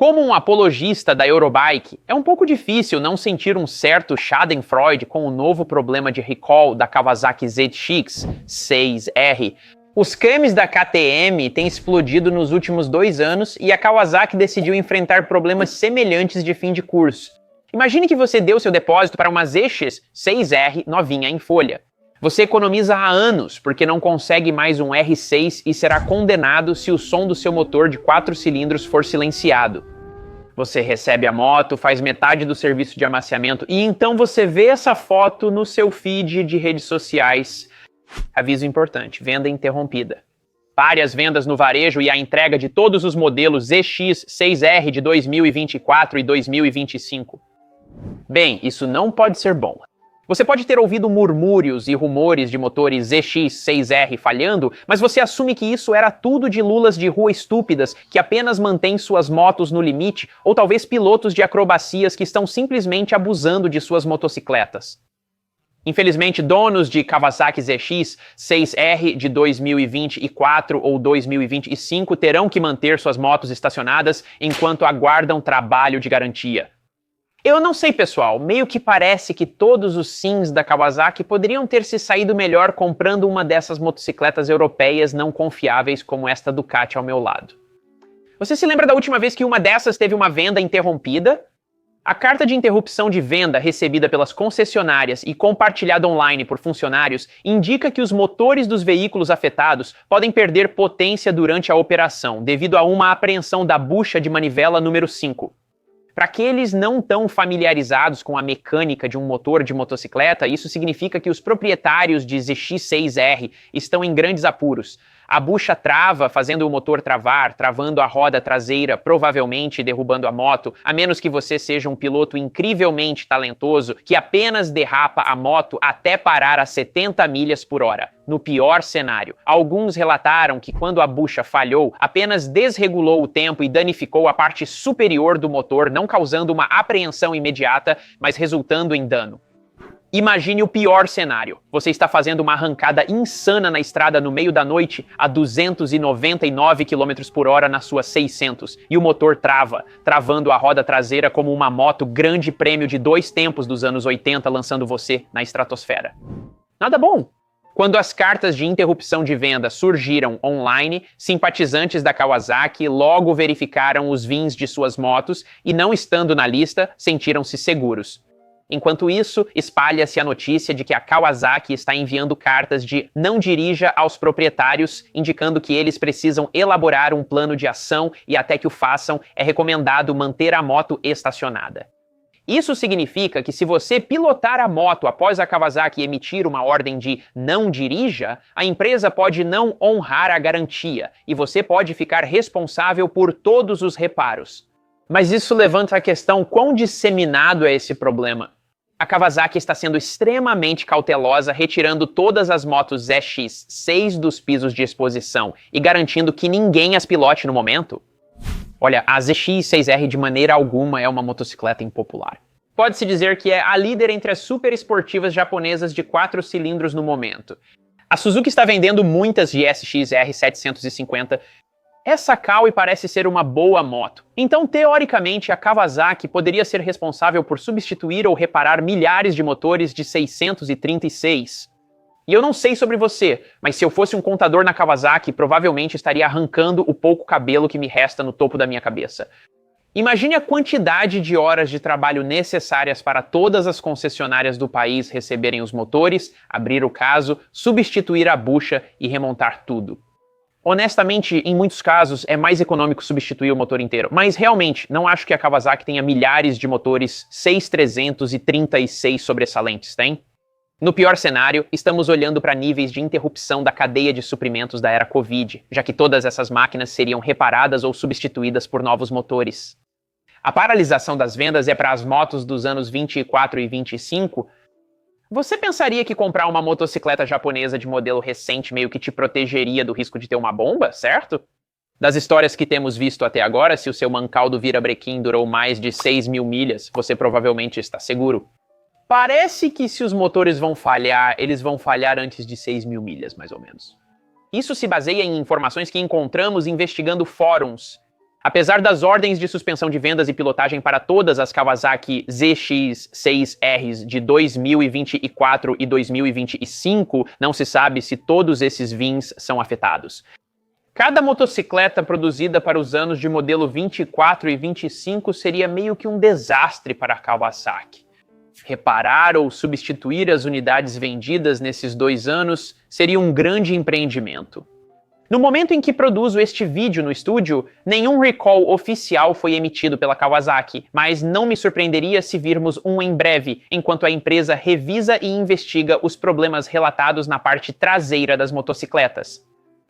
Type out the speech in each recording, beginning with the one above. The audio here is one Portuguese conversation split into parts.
Como um apologista da Eurobike, é um pouco difícil não sentir um certo schadenfreude com o novo problema de recall da Kawasaki ZX-6R. Os câmbios da KTM têm explodido nos últimos 2 anos e a Kawasaki decidiu enfrentar problemas semelhantes de fim de curso. Imagine que você deu seu depósito para uma ZX-6R novinha em folha. Você economiza há anos porque não consegue mais um R6 e será condenado se o som do seu motor de 4 cilindros for silenciado. Você recebe a moto, faz metade do serviço de amaciamento e então você vê essa foto no seu feed de redes sociais. Aviso importante, venda interrompida. Pare as vendas no varejo e a entrega de todos os modelos ZX-6R de 2024 e 2025. Bem, isso não pode ser bom. Você pode ter ouvido murmúrios e rumores de motores ZX-6R falhando, mas você assume que isso era tudo de lulas de rua estúpidas que apenas mantêm suas motos no limite, ou talvez pilotos de acrobacias que estão simplesmente abusando de suas motocicletas. Infelizmente, donos de Kawasaki ZX-6R de 2024 ou 2025 terão que manter suas motos estacionadas enquanto aguardam trabalho de garantia. Eu não sei, pessoal, meio que parece que todos os sims da Kawasaki poderiam ter se saído melhor comprando uma dessas motocicletas europeias não confiáveis como esta Ducati ao meu lado. Você se lembra da última vez que uma dessas teve uma venda interrompida? A carta de interrupção de venda recebida pelas concessionárias e compartilhada online por funcionários indica que os motores dos veículos afetados podem perder potência durante a operação, devido a uma apreensão da bucha de manivela número 5. Para aqueles não tão familiarizados com a mecânica de um motor de motocicleta, isso significa que os proprietários de ZX-6R estão em grandes apuros. A bucha trava, fazendo o motor travar, travando a roda traseira, provavelmente derrubando a moto, a menos que você seja um piloto incrivelmente talentoso que apenas derrapa a moto até parar a 70 milhas por hora. No pior cenário, alguns relataram que quando a bucha falhou, apenas desregulou o tempo e danificou a parte superior do motor, não causando uma apreensão imediata, mas resultando em dano. Imagine o pior cenário. Você está fazendo uma arrancada insana na estrada no meio da noite a 299 km por hora na sua 600 e o motor trava, travando a roda traseira como uma moto grande prêmio de 2 tempos dos anos 80 lançando você na estratosfera. Nada bom! Quando as cartas de interrupção de venda surgiram online, simpatizantes da Kawasaki logo verificaram os VINs de suas motos e, não estando na lista, sentiram-se seguros. Enquanto isso, espalha-se a notícia de que a Kawasaki está enviando cartas de não dirija aos proprietários, indicando que eles precisam elaborar um plano de ação e até que o façam, é recomendado manter a moto estacionada. Isso significa que se você pilotar a moto após a Kawasaki emitir uma ordem de não dirija, a empresa pode não honrar a garantia e você pode ficar responsável por todos os reparos. Mas isso levanta a questão quão disseminado é esse problema. A Kawasaki está sendo extremamente cautelosa, retirando todas as motos ZX-6 dos pisos de exposição e garantindo que ninguém as pilote no momento. Olha, a ZX-6R de maneira alguma é uma motocicleta impopular. Pode-se dizer que é a líder entre as super esportivas japonesas de 4 cilindros no momento. A Suzuki está vendendo muitas GSX-R 750. Essa Kawi parece ser uma boa moto. Então, teoricamente, a Kawasaki poderia ser responsável por substituir ou reparar milhares de motores de 636. E eu não sei sobre você, mas se eu fosse um contador na Kawasaki, provavelmente estaria arrancando o pouco cabelo que me resta no topo da minha cabeça. Imagine a quantidade de horas de trabalho necessárias para todas as concessionárias do país receberem os motores, abrir o caso, substituir a bucha e remontar tudo. Honestamente, em muitos casos, é mais econômico substituir o motor inteiro, mas realmente, não acho que a Kawasaki tenha milhares de motores 6336 sobressalentes, tem? No pior cenário, estamos olhando para níveis de interrupção da cadeia de suprimentos da era Covid, já que todas essas máquinas seriam reparadas ou substituídas por novos motores. A paralisação das vendas é para as motos dos anos 24 e 25. Você pensaria que comprar uma motocicleta japonesa de modelo recente meio que te protegeria do risco de ter uma bomba, certo? Das histórias que temos visto até agora, se o seu mancal do virabrequim durou mais de 6.000 milhas, você provavelmente está seguro. Parece que se os motores vão falhar, eles vão falhar antes de 6.000 milhas, mais ou menos. Isso se baseia em informações que encontramos investigando fóruns. Apesar das ordens de suspensão de vendas e pilotagem para todas as Kawasaki ZX-6Rs de 2024 e 2025, não se sabe se todos esses VINs são afetados. Cada motocicleta produzida para os anos de modelo 24 e 25 seria meio que um desastre para a Kawasaki. Reparar ou substituir as unidades vendidas nesses 2 anos seria um grande empreendimento. No momento em que produzo este vídeo no estúdio, nenhum recall oficial foi emitido pela Kawasaki, mas não me surpreenderia se virmos um em breve, enquanto a empresa revisa e investiga os problemas relatados na parte traseira das motocicletas.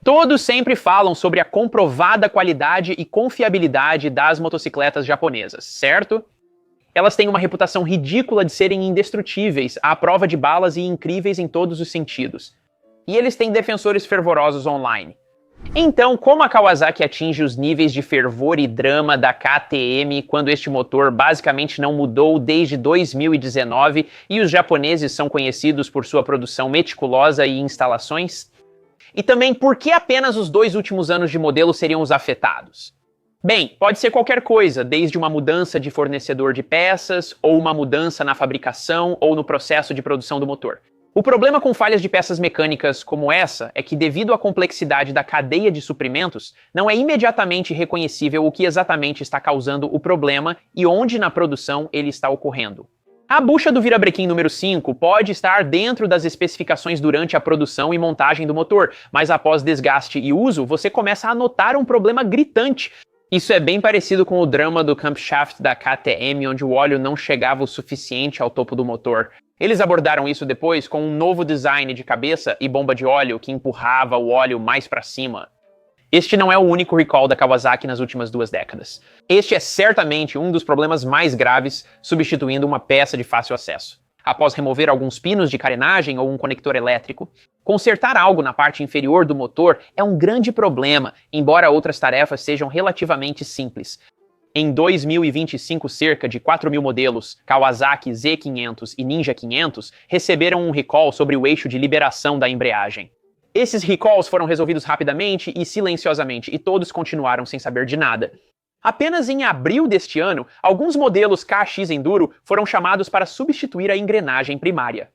Todos sempre falam sobre a comprovada qualidade e confiabilidade das motocicletas japonesas, certo? Elas têm uma reputação ridícula de serem indestrutíveis, à prova de balas e incríveis em todos os sentidos. E eles têm defensores fervorosos online. Então, como a Kawasaki atinge os níveis de fervor e drama da KTM quando este motor basicamente não mudou desde 2019 e os japoneses são conhecidos por sua produção meticulosa e instalações? E também, por que apenas os 2 últimos anos de modelo seriam os afetados? Bem, pode ser qualquer coisa, desde uma mudança de fornecedor de peças, ou uma mudança na fabricação ou no processo de produção do motor. O problema com falhas de peças mecânicas como essa é que, devido à complexidade da cadeia de suprimentos, não é imediatamente reconhecível o que exatamente está causando o problema e onde na produção ele está ocorrendo. A bucha do virabrequim número 5 pode estar dentro das especificações durante a produção e montagem do motor, mas após desgaste e uso, você começa a notar um problema gritante. Isso é bem parecido com o drama do camshaft da KTM, onde o óleo não chegava o suficiente ao topo do motor. Eles abordaram isso depois com um novo design de cabeça e bomba de óleo que empurrava o óleo mais para cima. Este não é o único recall da Kawasaki nas últimas 2 décadas. Este é certamente um dos problemas mais graves, substituindo uma peça de fácil acesso. Após remover alguns pinos de carenagem ou um conector elétrico, consertar algo na parte inferior do motor é um grande problema, embora outras tarefas sejam relativamente simples. Em 2025, cerca de 4.000 modelos Kawasaki Z500 e Ninja 500 receberam um recall sobre o eixo de liberação da embreagem. Esses recalls foram resolvidos rapidamente e silenciosamente, e todos continuaram sem saber de nada. Apenas em abril deste ano, alguns modelos KX Enduro foram chamados para substituir a engrenagem primária.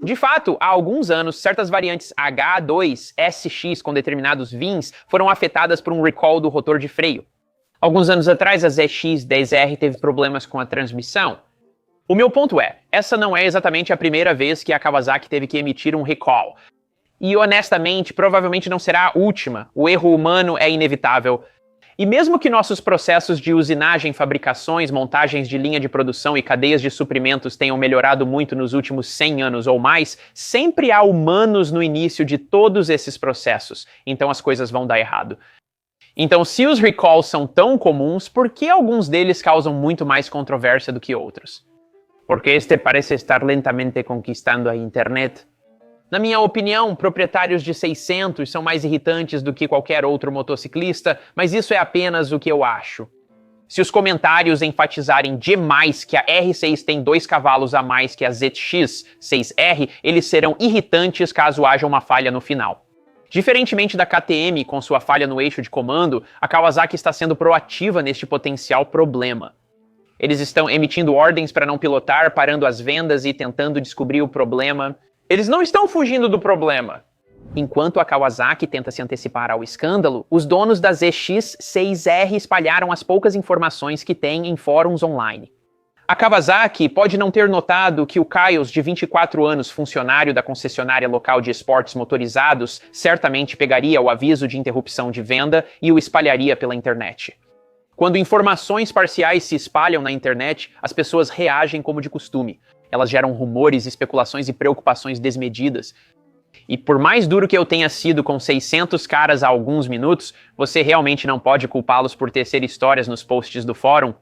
De fato, há alguns anos, certas variantes H2, SX com determinados VINs foram afetadas por um recall do rotor de freio. Alguns anos atrás, a ZX-10R teve problemas com a transmissão. O meu ponto é, essa não é exatamente a primeira vez que a Kawasaki teve que emitir um recall. E honestamente, provavelmente não será a última. O erro humano é inevitável. E mesmo que nossos processos de usinagem, fabricações, montagens de linha de produção e cadeias de suprimentos tenham melhorado muito nos últimos 100 anos ou mais, sempre há humanos no início de todos esses processos. Então as coisas vão dar errado. Então, se os recalls são tão comuns, por que alguns deles causam muito mais controvérsia do que outros? Porque este parece estar lentamente conquistando a internet? Na minha opinião, proprietários de 600 são mais irritantes do que qualquer outro motociclista, mas isso é apenas o que eu acho. Se os comentários enfatizarem demais que a R6 tem 2 cavalos a mais que a ZX-6R, eles serão irritantes caso haja uma falha no final. Diferentemente da KTM, com sua falha no eixo de comando, a Kawasaki está sendo proativa neste potencial problema. Eles estão emitindo ordens para não pilotar, parando as vendas e tentando descobrir o problema. Eles não estão fugindo do problema. Enquanto a Kawasaki tenta se antecipar ao escândalo, os donos da ZX-6R espalharam as poucas informações que têm em fóruns online. A Kawasaki pode não ter notado que o Kyles, de 24 anos, funcionário da concessionária local de esportes motorizados, certamente pegaria o aviso de interrupção de venda e o espalharia pela internet. Quando informações parciais se espalham na internet, as pessoas reagem como de costume. Elas geram rumores, especulações e preocupações desmedidas. E por mais duro que eu tenha sido com 600 caras há alguns minutos, você realmente não pode culpá-los por tecer histórias nos posts do fórum.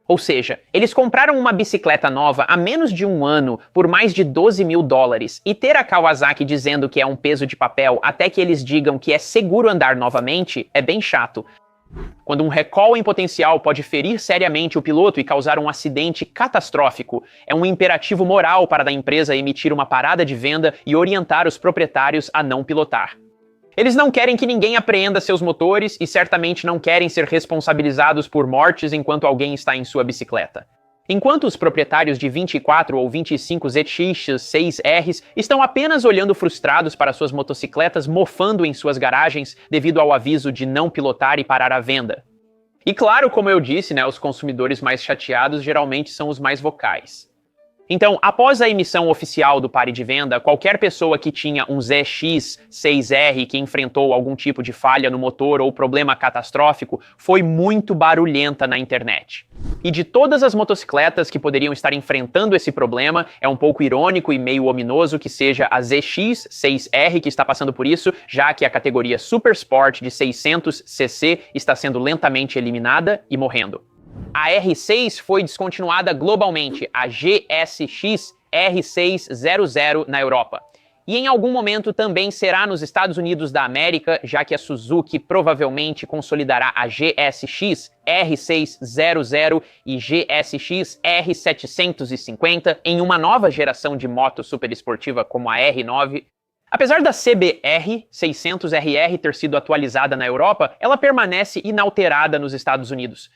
Ou seja, eles compraram uma bicicleta nova há menos de um ano por mais de $12.000 e ter a Kawasaki dizendo que é um peso de papel até que eles digam que é seguro andar novamente é bem chato. Quando um recall em potencial pode ferir seriamente o piloto e causar um acidente catastrófico, é um imperativo moral para a empresa emitir uma parada de venda e orientar os proprietários a não pilotar. Eles não querem que ninguém apreenda seus motores e certamente não querem ser responsabilizados por mortes enquanto alguém está em sua bicicleta. Enquanto os proprietários de 24 ou 25 ZX 6Rs estão apenas olhando frustrados para suas motocicletas mofando em suas garagens devido ao aviso de não pilotar e parar a venda. E claro, como eu disse, os consumidores mais chateados geralmente são os mais vocais. Então, após a emissão oficial do pare de venda, qualquer pessoa que tinha um ZX 6R que enfrentou algum tipo de falha no motor ou problema catastrófico foi muito barulhenta na internet. E de todas as motocicletas que poderiam estar enfrentando esse problema, é um pouco irônico e meio ominoso que seja a ZX 6R que está passando por isso, já que a categoria Super Sport de 600cc está sendo lentamente eliminada e morrendo. A R6 foi descontinuada globalmente, a GSX R600 na Europa. E em algum momento também será nos Estados Unidos da América, já que a Suzuki provavelmente consolidará a GSX R600 e GSX R750 em uma nova geração de moto superesportiva como a R9. Apesar da CBR 600RR ter sido atualizada na Europa, ela permanece inalterada nos Estados Unidos.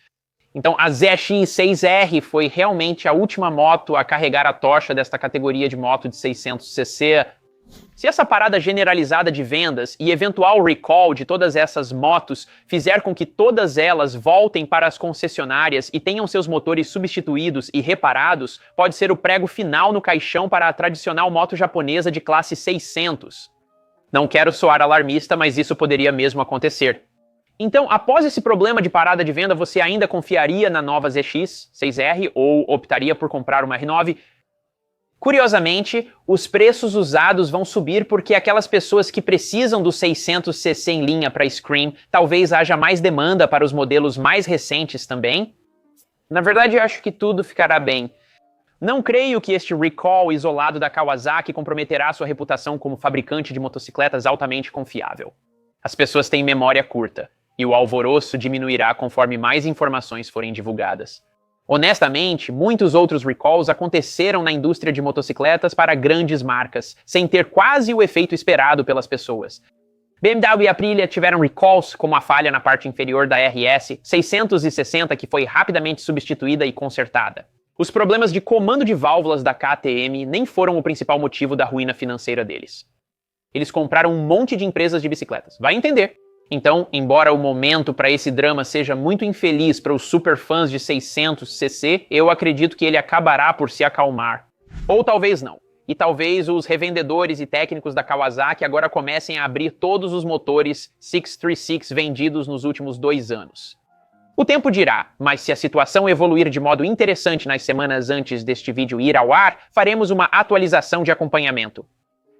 Então a ZX6R foi realmente a última moto a carregar a tocha desta categoria de moto de 600cc. Se essa parada generalizada de vendas e eventual recall de todas essas motos fizer com que todas elas voltem para as concessionárias e tenham seus motores substituídos e reparados, pode ser o prego final no caixão para a tradicional moto japonesa de classe 600. Não quero soar alarmista, mas isso poderia mesmo acontecer. Então, após esse problema de parada de venda, você ainda confiaria na nova ZX 6R ou optaria por comprar uma R9? Curiosamente, os preços usados vão subir porque aquelas pessoas que precisam do 600cc em linha para Scream, talvez haja mais demanda para os modelos mais recentes também. Na verdade, eu acho que tudo ficará bem. Não creio que este recall isolado da Kawasaki comprometerá sua reputação como fabricante de motocicletas altamente confiável. As pessoas têm memória curta, e o alvoroço diminuirá conforme mais informações forem divulgadas. Honestamente, muitos outros recalls aconteceram na indústria de motocicletas para grandes marcas, sem ter quase o efeito esperado pelas pessoas. BMW e Aprilia tiveram recalls, como a falha na parte inferior da RS 660, que foi rapidamente substituída e consertada. Os problemas de comando de válvulas da KTM nem foram o principal motivo da ruína financeira deles. Eles compraram um monte de empresas de bicicletas. Vai entender. Então, embora o momento para esse drama seja muito infeliz para os superfãs de 600cc, eu acredito que ele acabará por se acalmar. Ou talvez não. E talvez os revendedores e técnicos da Kawasaki agora comecem a abrir todos os motores 636 vendidos nos últimos 2 anos. O tempo dirá, mas se a situação evoluir de modo interessante nas semanas antes deste vídeo ir ao ar, faremos uma atualização de acompanhamento.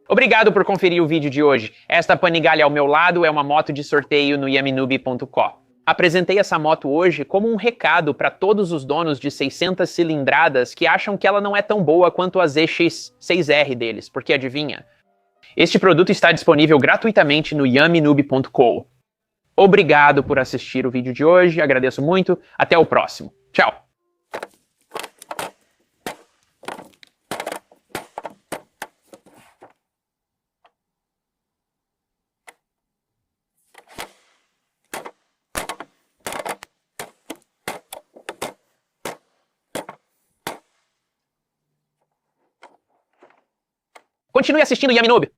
Obrigado por conferir o vídeo de hoje. Esta Panigale ao meu lado é uma moto de sorteio no yaminoob.com. Apresentei essa moto hoje como um recado para todos os donos de 600 cilindradas que acham que ela não é tão boa quanto a ZX6R deles, porque adivinha? Este produto está disponível gratuitamente no yaminoob.com. Obrigado por assistir o vídeo de hoje, agradeço muito, até o próximo. Tchau! Continue assistindo Yaminoob.